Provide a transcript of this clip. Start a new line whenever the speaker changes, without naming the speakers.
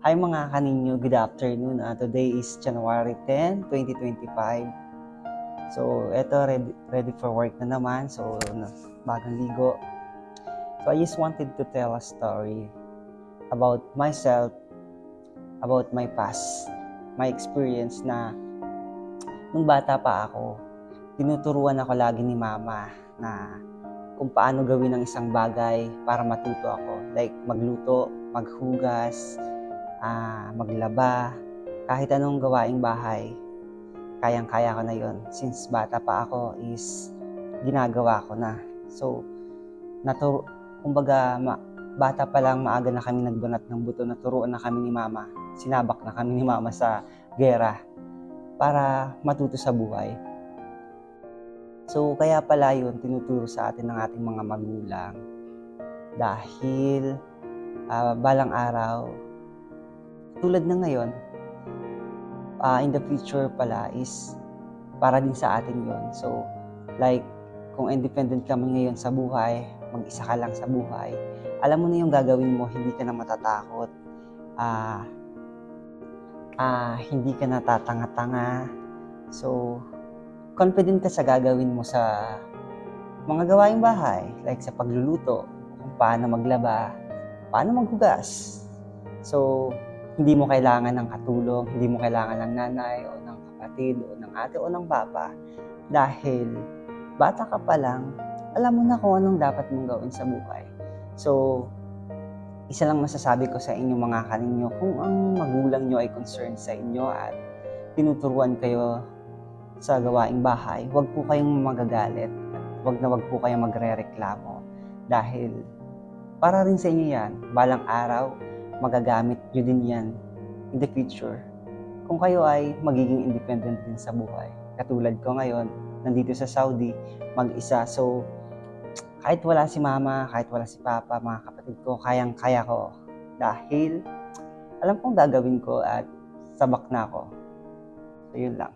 Hi mga kaninyo, good afternoon. Today is January 10, 2025. So, eto, ready for work na naman. So, bagong ligo. So, I just wanted to tell a story about myself, about my past, my experience na nung bata pa ako, tinuturuan ako lagi ni mama na kung paano gawin ang isang bagay para matuto ako. Like magluto, maghugas, maglaba, kahit anong gawaing bahay, kayang-kaya ko na yon. Since bata pa ako is ginagawa ko na. So, kumbaga, bata pa lang maaga na kami nagbanat ng buto, naturuan na kami ni mama, sinabak na kami ni mama sa gera para matuto sa buhay. So, kaya pala yun, tinuturo sa atin ng ating mga magulang. Dahil, balang araw, tulad na ngayon, in the future pala is para din sa atin yon. So, like, kung independent kami ngayon sa buhay, mag-isa ka lang sa buhay, alam mo na yung gagawin mo, hindi ka na matatakot, hindi ka na tatanga-tanga. So, confident ka sa gagawin mo sa mga gawaing bahay, like sa pagluluto, kung paano maglaba, paano maghugas. So, hindi mo kailangan ng katulong, hindi mo kailangan ng nanay o ng kapatid o ng ate o ng papa. Dahil bata ka pa lang, alam mo na kung anong dapat mong gawin sa buhay. So, isa lang masasabi ko sa inyo mga kaninyo, kung ang magulang nyo ay concerned sa inyo at tinuturuan kayo sa gawaing bahay, huwag po kayong magagalit at huwag po kayong magre-reklamo. Dahil para rin sa inyo yan, balang araw, magagamit nyo din yan in the future kung kayo ay magiging independent din sa buhay. Katulad ko ngayon, nandito sa Saudi, mag-isa. So, kahit wala si mama, kahit wala si papa, mga kapatid ko, kayang-kaya ko. Dahil alam kong gagawin ko at sabak na ako. So, yun lang.